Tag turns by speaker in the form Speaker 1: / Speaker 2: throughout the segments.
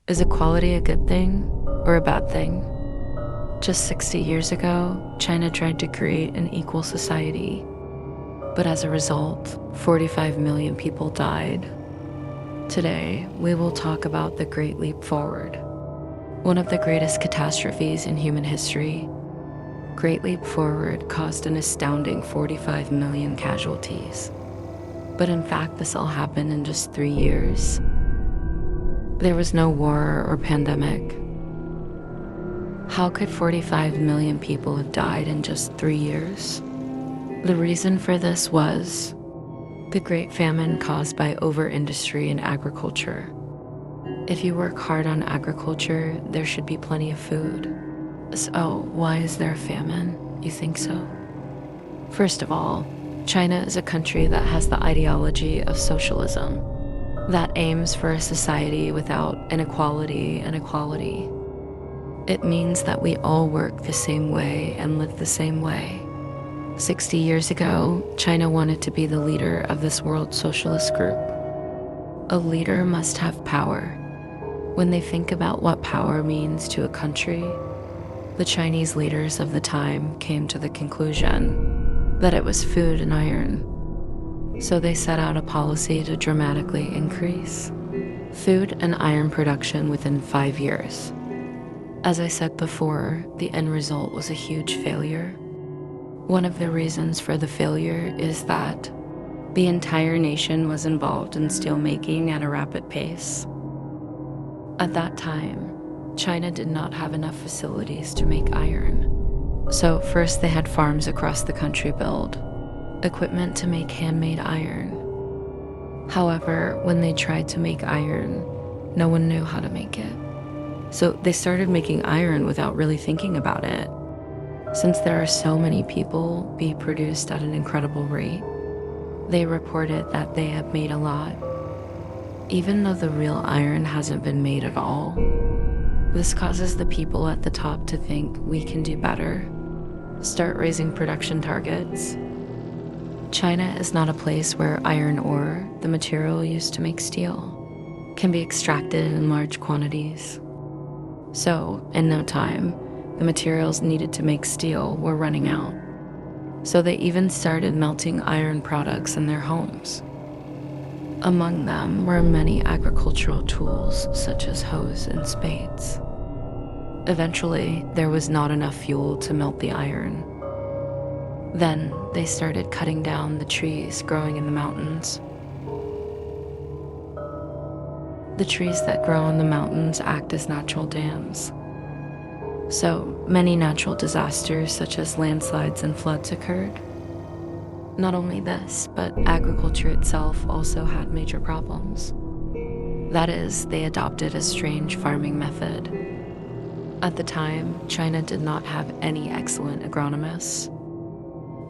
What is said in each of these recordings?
Speaker 1: Is equality a good thing or a bad thing? Just 60 years ago, China tried to create an equal society, but as a result, 45 million people died. Today, we will talk about the Great Leap Forward, one of the greatest catastrophes in human history. Great Leap Forward caused an astounding 45 million casualties. But in fact, this all happened in just 3 years. There was no war or pandemic. How could 45 million people have died in just 3 years? The reason for this was the Great Famine caused by over-industry in agriculture. If you work hard on agriculture, there should be plenty of food. So why is there a famine? You think so? First of all, China is a country that has the ideology of socialism, that aims for a society without inequality and equality. It means that we all work the same way and live the same way. 60 years ago, China wanted to be the leader of this world socialist group. A leader must have power. When they think about what power means to a country, the Chinese leaders of the time came to the conclusion that it was food and iron. So they set out a policy to dramatically increase food and iron production within 5 years. As I said before, the end result was a huge failure. One of the reasons for the failure is that the entire nation was involved in steelmaking at a rapid pace. At that time, China did not have enough facilities to make iron. So first they had farms across the country build equipment to make handmade iron. However, when they tried to make iron, no one knew how to make it. So they started making iron without really thinking about it. Since there are so many people being produced at an incredible rate, they reported that they have made a lot, even though the real iron hasn't been made at all. This causes the people at the top to think we can do better, start raising production targets. China is not a place where iron ore, the material used to make steel, can be extracted in large quantities. So, in no time, the materials needed to make steel were running out. So they even started melting iron products in their homes. Among them were many agricultural tools such as hoes and spades. Eventually, there was not enough fuel to melt the iron. Then they started cutting down the trees growing in the mountains. The trees that grow on the mountains act as natural dams. So many natural disasters such as landslides and floods occurred. Not only this, but agriculture itself also had major problems. That is, they adopted a strange farming method. At the time, China did not have any excellent agronomists.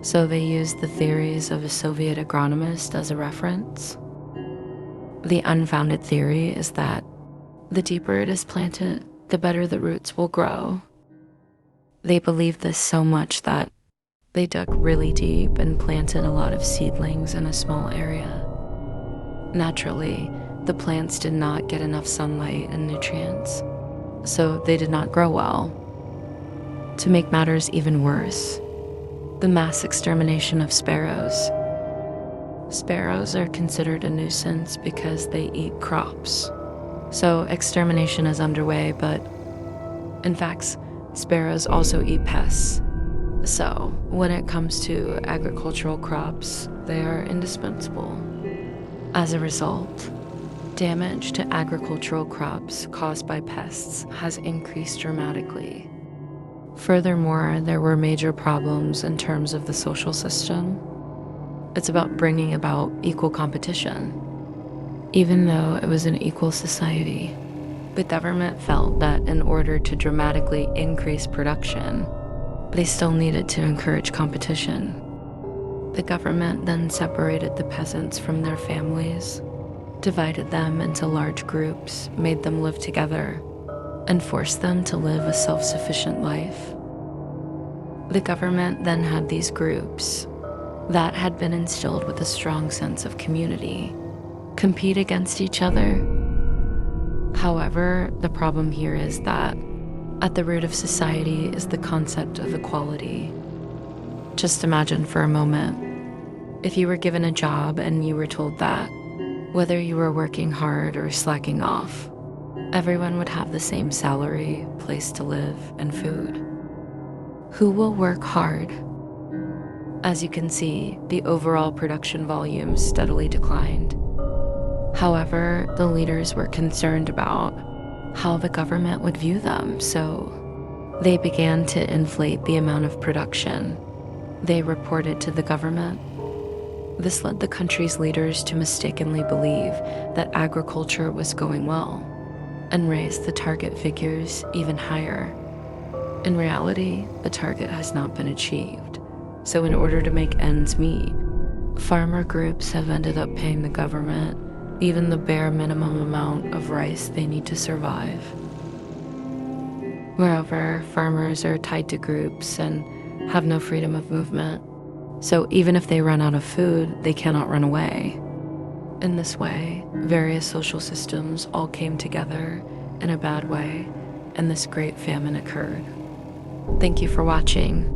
Speaker 1: So they used the theories of a Soviet agronomist as a reference. The unfounded theory is that the deeper it is planted, the better the roots will grow. They believed this so much that they dug really deep and planted a lot of seedlings in a small area. Naturally, the plants did not get enough sunlight and nutrients, so they did not grow well. To make matters even worse, the mass extermination of sparrows. Sparrows are considered a nuisance because they eat crops. So extermination is underway, but in fact, sparrows also eat pests. So when it comes to agricultural crops, they are indispensable. As a result, damage to agricultural crops caused by pests has increased dramatically. Furthermore, there were major problems in terms of the social system. It's about bringing about equal competition. Even though it was an equal society, the government felt that in order to dramatically increase production, they still needed to encourage competition. The government then separated the peasants from their families, divided them into large groups, made them live together, and forced them to live a self-sufficient life. The government then had these groups that had been instilled with a strong sense of community compete against each other. However, the problem here is that at the root of society is the concept of equality. Just imagine for a moment, if you were given a job and you were told that, whether you were working hard or slacking off, everyone would have the same salary, place to live, and food. Who will work hard? As you can see, the overall production volume steadily declined. However, the leaders were concerned about how the government would view them, so they began to inflate the amount of production they reported to the government. This led the country's leaders to mistakenly believe that agriculture was going well and raised the target figures even higher. In reality, the target has not been achieved. So in order to make ends meet, farmer groups have ended up paying the government even the bare minimum amount of rice they need to survive. Moreover, farmers are tied to groups and have no freedom of movement. So even if they run out of food, they cannot run away. In this way, various social systems all came together in a bad way, and this great famine occurred. Thank you for watching.